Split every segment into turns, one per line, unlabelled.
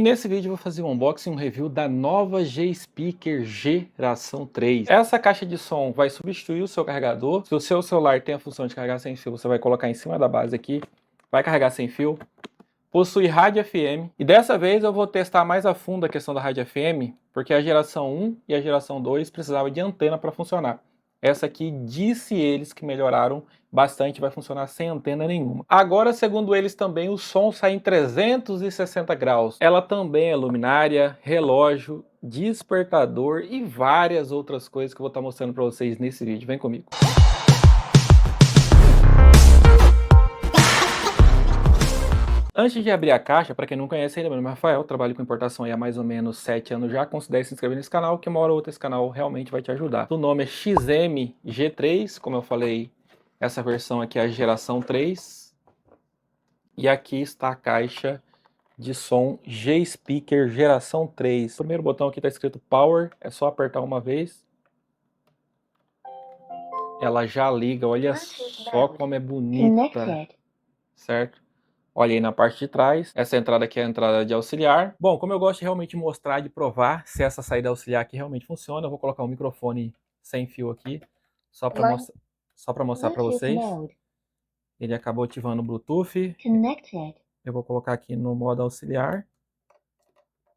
nesse vídeo eu vou fazer um unboxing e um review da nova G-Speaker Geração 3. Essa caixa de som vai substituir o seu carregador. Se o seu celular tem a função de carregar sem fio, você vai colocar em cima da base aqui, vai carregar sem fio. Possui rádio FM, e dessa vez eu vou testar mais a fundo a questão da rádio FM, porque a geração 1 e a geração 2 precisavam de antena para funcionar. Essa aqui, disse eles que melhoraram bastante, vai funcionar sem antena nenhuma. Agora, segundo eles também, o som sai em 360 graus. Ela também é luminária, relógio, despertador e várias outras coisas que eu vou estar mostrando para vocês nesse vídeo. Vem comigo. Antes de abrir a caixa, para quem não conhece ainda, meu nome é Rafael, trabalho com importação há mais ou menos 7 anos já. Considere se inscrever nesse canal, que uma hora ou outra esse canal realmente vai te ajudar. O nome é XM-G3, como eu falei, essa versão aqui é a geração 3. E aqui está a caixa de som G-Speaker geração 3. O primeiro botão aqui está escrito Power, é só apertar uma vez. Ela já liga, olha só como é bonita, certo? Olha aí na parte de trás, essa entrada aqui é a entrada de auxiliar. Bom, como eu gosto de realmente mostrar, de provar se essa saída auxiliar aqui realmente funciona, eu vou colocar um microfone sem fio aqui, só para mostrar para vocês. Ele acabou ativando o Bluetooth. Eu vou colocar aqui no modo auxiliar.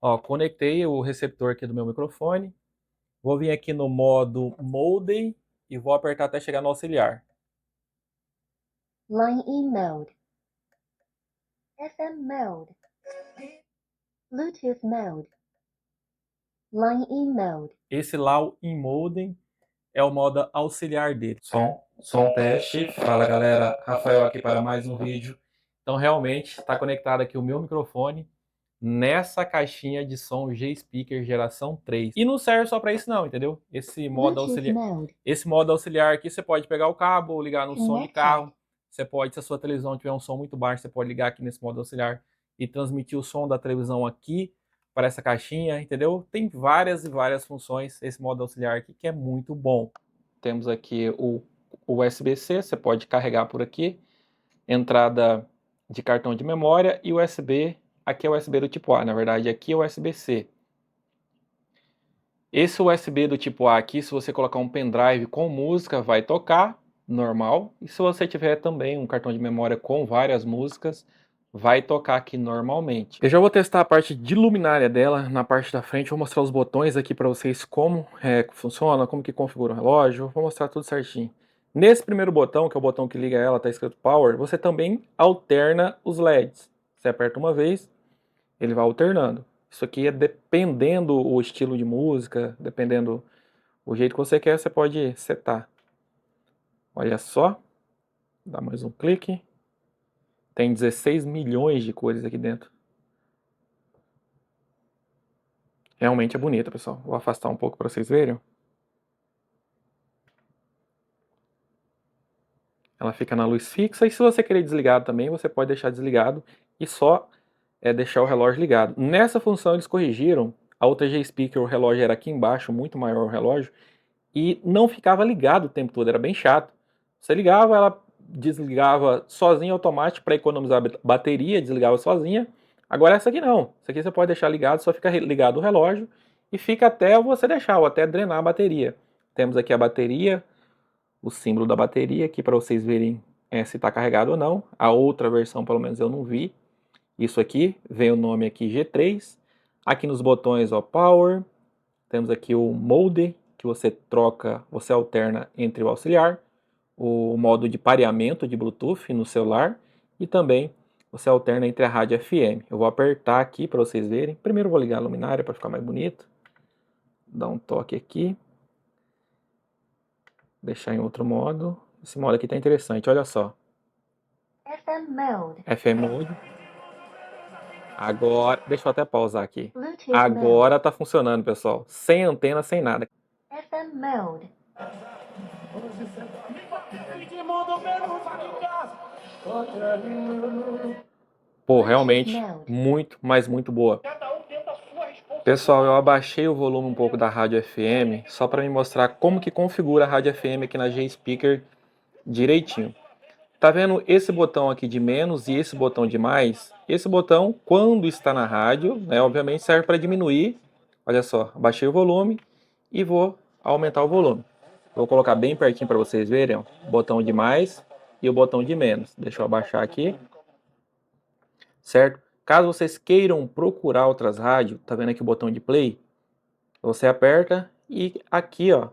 Ó, conectei o receptor aqui do meu microfone. Vou vir aqui no modo Mode e vou apertar até chegar no auxiliar.
Line in mode. FM mode. Bluetooth mode. Line in mode.
Esse Line in Mode é o modo auxiliar dele. Som teste. Fala galera, Rafael aqui para mais um vídeo. Então realmente está conectado aqui o meu microfone nessa caixinha de som G-Speaker geração 3. E não serve só para isso não, entendeu? Esse modo auxiliar aqui, você pode pegar o cabo, ligar no som de carro. Você pode, se a sua televisão tiver um som muito baixo, você pode ligar aqui nesse modo auxiliar e transmitir o som da televisão aqui para essa caixinha, entendeu? Tem várias e várias funções esse modo auxiliar aqui que é muito bom. Temos aqui o USB-C, você pode carregar por aqui, entrada de cartão de memória e USB, aqui é o USB do tipo A, na verdade aqui é o USB-C. Esse USB do tipo A aqui, se você colocar um pendrive com música, vai tocar normal, e se você tiver também um cartão de memória com várias músicas, vai tocar aqui normalmente. Eu já vou testar a parte de luminária dela na parte da frente, vou mostrar os botões aqui para vocês como funciona, como que configura o relógio, vou mostrar tudo certinho. Nesse primeiro botão, que é o botão que liga ela, está escrito Power, você também alterna os LEDs. Você aperta uma vez, ele vai alternando. Isso aqui é dependendo o estilo de música, dependendo o jeito que você quer, você pode setar. Olha só, dá mais um clique. Tem 16 milhões de cores aqui dentro. Realmente é bonita, pessoal. Vou afastar um pouco para vocês verem. Ela fica na luz fixa, e se você querer desligado também, você pode deixar desligado e só deixar o relógio ligado. Nessa função eles corrigiram. A outra G-Speaker, o relógio era aqui embaixo, muito maior o relógio, e não ficava ligado o tempo todo, era bem chato. Você ligava, ela desligava sozinha, automático, para economizar bateria, desligava sozinha. Agora essa aqui não, essa aqui você pode deixar ligado, só fica ligado o relógio e fica até você deixar, ou até drenar a bateria. Temos aqui a bateria, o símbolo da bateria aqui para vocês verem se está carregado ou não. A outra versão pelo menos eu não vi. Isso aqui, vem o nome aqui G3. Aqui nos botões, ó, Power. Temos aqui o Mode, que você troca, você alterna entre o auxiliar, o modo de pareamento de Bluetooth no celular e também você alterna entre a rádio FM. Eu vou apertar aqui para vocês verem. Primeiro eu vou ligar a luminária para ficar mais bonito. Dar um toque aqui. Deixar em outro modo. Esse modo aqui tá interessante, olha só.
FM mode.
FM Mode. Agora, deixa eu até pausar aqui.
Bluetooth
Agora
mode.
tá funcionando, pessoal. Sem antena, sem nada.
FM mode.
Pô, realmente muito, mas muito boa. Pessoal, eu abaixei o volume um pouco da rádio FM só para me mostrar como que configura a rádio FM aqui na G-Speaker direitinho. Tá vendo esse botão aqui de menos e esse botão de mais? Esse botão, quando está na rádio, né, obviamente serve para diminuir. Olha só, baixei o volume e vou aumentar o volume. Vou colocar bem pertinho para vocês verem, ó, o botão de mais e o botão de menos. Deixa eu abaixar aqui, certo? Caso vocês queiram procurar outras rádios, tá vendo aqui o botão de play? Você aperta e aqui, ó,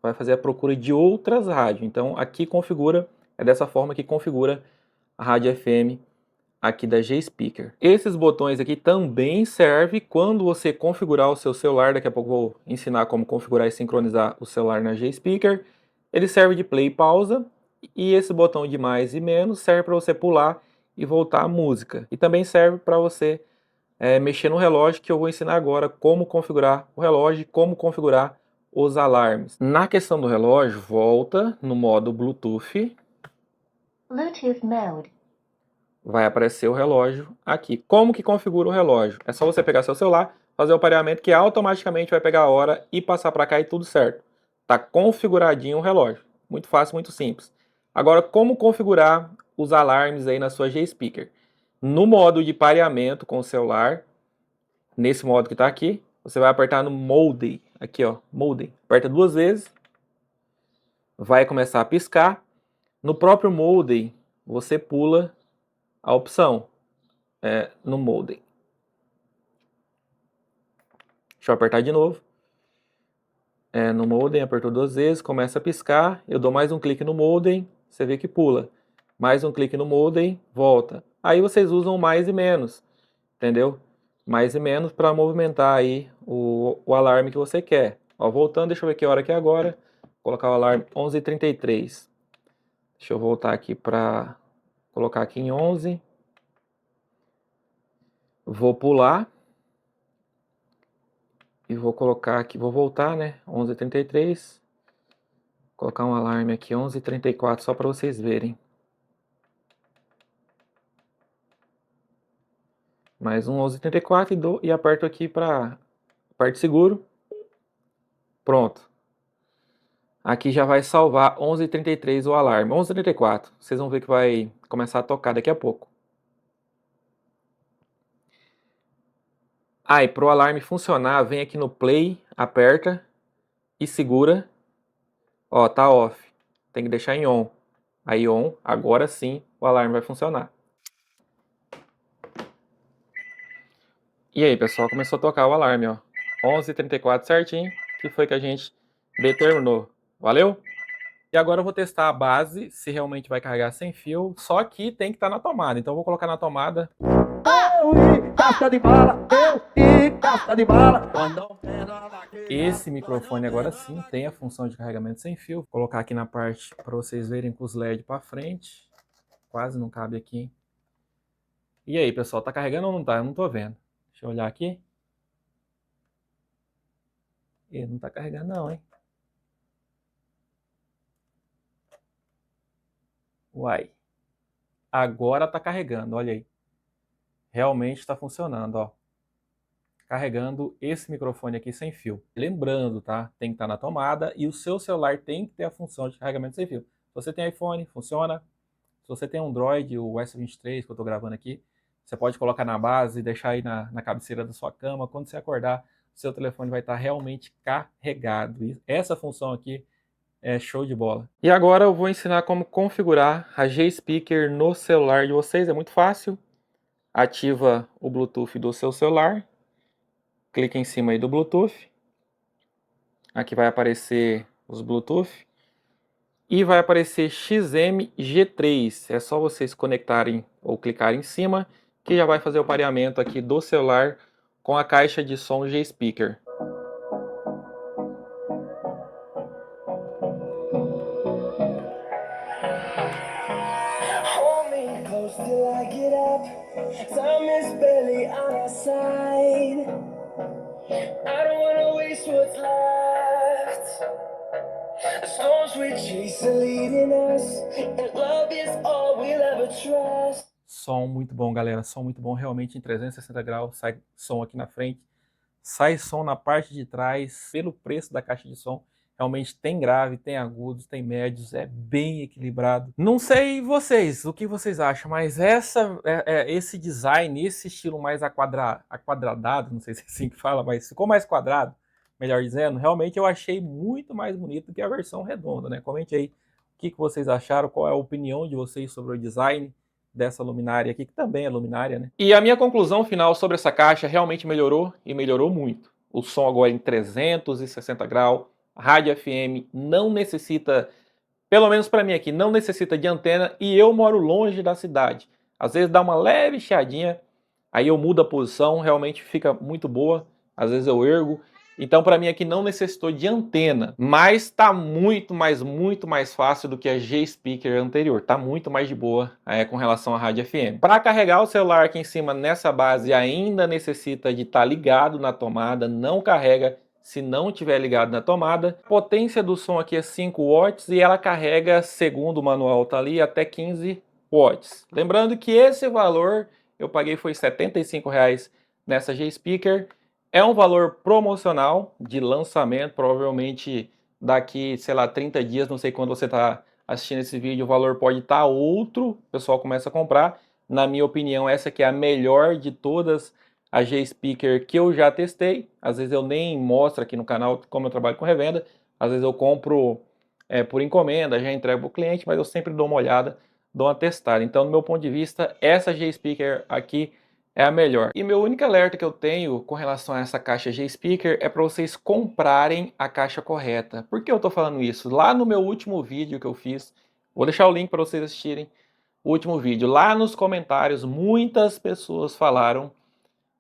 vai fazer a procura de outras rádios. Então aqui configura, é dessa forma que configura a rádio FM aqui da G-Speaker. Esses botões aqui também servem quando você configurar o seu celular. Daqui a pouco eu vou ensinar como configurar e sincronizar o celular na G-Speaker. Ele serve de play e pausa, e esse botão de mais e menos serve para você pular e voltar a música. E também serve para você mexer no relógio, que eu vou ensinar agora como configurar o relógio e como configurar os alarmes. Na questão do relógio, volta no modo Bluetooth.
Bluetooth mode.
Vai aparecer o relógio aqui. Como que configura o relógio? É só você pegar seu celular, fazer o pareamento que automaticamente vai pegar a hora e passar para cá e tudo certo. Tá configuradinho o relógio. Muito fácil, muito simples. Agora, como configurar os alarmes aí na sua G-Speaker? No modo de pareamento com o celular, nesse modo que está aqui, você vai apertar no Mode, aqui ó, Mode. Aperta 2 vezes, vai começar a piscar. No próprio Mode, você pula a opção no Mode. Deixa eu apertar de novo. No Modem, apertou 2 vezes, começa a piscar. Eu dou mais um clique no Modem, você vê que pula. Mais um clique no Modem, volta. Aí vocês usam mais e menos, entendeu? Mais e menos para movimentar aí o alarme que você quer. Ó, voltando, deixa eu ver que hora que é agora. Vou colocar o alarme 11h33. Deixa eu voltar aqui para colocar aqui em 11. Vou pular. E vou colocar aqui, vou voltar, né? 11h33. Colocar um alarme aqui, 11h34, só para vocês verem. Mais um 11h34 e aperto aqui para parte seguro. Pronto. Aqui já vai salvar 11h33 o alarme. 11h34. Vocês vão ver que vai começar a tocar daqui a pouco. E para o alarme funcionar, vem aqui no play, aperta e segura. Ó, tá off. Tem que deixar em on. Aí on, agora sim o alarme vai funcionar. E aí, pessoal, começou a tocar o alarme, ó. 11h34 certinho, que foi que a gente determinou. Valeu? E agora eu vou testar a base, se realmente vai carregar sem fio, só que tem que estar na tomada. Então eu vou colocar na tomada. Esse microfone agora sim tem a função de carregamento sem fio. Vou colocar aqui na parte para vocês verem com os LED para frente. Quase não cabe aqui. E aí, pessoal, tá carregando ou não tá? Eu não tô vendo. Deixa eu olhar aqui. Não tá carregando não, hein? Uai. Agora tá carregando, olha aí. Realmente está funcionando, ó. Carregando esse microfone aqui sem fio. Lembrando, tá? Tem que estar na tomada e o seu celular tem que ter a função de carregamento sem fio. Se você tem iPhone, funciona. Se você tem Android, o S23 que eu tô gravando aqui, você pode colocar na base e deixar aí na cabeceira da sua cama. Quando você acordar, seu telefone vai estar realmente carregado. E essa função aqui é show de bola. E agora eu vou ensinar como configurar a G-Speaker no celular de vocês. É muito fácil. Ativa o Bluetooth do seu celular. Clica em cima aí do Bluetooth. Aqui vai aparecer os Bluetooth. E vai aparecer XMG3. É só vocês conectarem ou clicarem em cima, que já vai fazer o pareamento aqui do celular com a caixa de som G-Speaker. Som muito bom, galera. Som muito bom, realmente em 360 graus. Sai som aqui na frente, sai som na parte de trás. Pelo preço da caixa de som, Realmente tem grave, tem agudos, tem médios, é bem equilibrado. Não sei vocês, o que vocês acham, mas esse design, esse estilo mais aquadradado, não sei se é assim que fala, mas ficou mais quadrado, melhor dizendo, realmente eu achei muito mais bonito do que a versão redonda, né? Comente aí o que vocês acharam, qual é a opinião de vocês sobre o design dessa luminária aqui, que também é luminária, né? E a minha conclusão final sobre essa caixa realmente melhorou, e melhorou muito. O som agora em 360 graus, rádio FM, não necessita, pelo menos para mim aqui, não necessita de antena, e eu moro longe da cidade. Às vezes dá uma leve chiadinha, aí eu mudo a posição, realmente fica muito boa. Às vezes eu ergo. Então para mim aqui não necessitou de antena, mas está muito mais fácil do que a G-Speaker anterior. Tá muito mais de boa com relação à rádio FM. Para carregar o celular aqui em cima nessa base ainda necessita de estar ligado na tomada, não carrega se não tiver ligado na tomada. A potência do som aqui é 5 watts e ela carrega, segundo o manual tá ali, até 15 watts. Lembrando que esse valor eu paguei foi R$ 75 nessa G-Speaker. É um valor promocional de lançamento, provavelmente daqui, sei lá, 30 dias, não sei quando você está assistindo esse vídeo, o valor pode estar outro, o pessoal começa a comprar. Na minha opinião, essa aqui é a melhor de todas a G-Speaker que eu já testei. Às vezes eu nem mostro aqui no canal como eu trabalho com revenda, às vezes eu compro por encomenda, já entrego para o cliente, mas eu sempre dou uma olhada, dou uma testada. Então, do meu ponto de vista, essa G-Speaker aqui é a melhor. E meu único alerta que eu tenho com relação a essa caixa G-Speaker é para vocês comprarem a caixa correta. Por que eu estou falando isso? Lá no meu último vídeo que eu fiz, vou deixar o link para vocês assistirem o último vídeo. Lá nos comentários, muitas pessoas falaram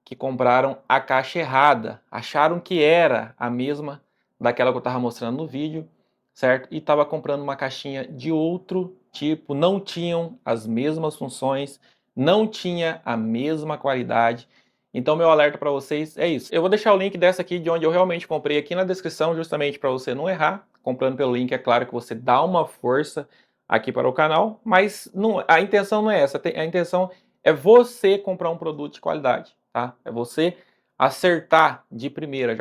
que compraram a caixa errada, acharam que era a mesma daquela que eu estava mostrando no vídeo, certo? E estava comprando uma caixinha de outro tipo, não tinham as mesmas funções, não tinha a mesma qualidade. Então meu alerta para vocês é isso. Eu vou deixar o link dessa aqui de onde eu realmente comprei aqui na descrição, justamente para você não errar. Comprando pelo link, é claro que você dá uma força aqui para o canal, mas não, a intenção não é essa, a intenção é você comprar um produto de qualidade, tá? É você acertar de primeira, já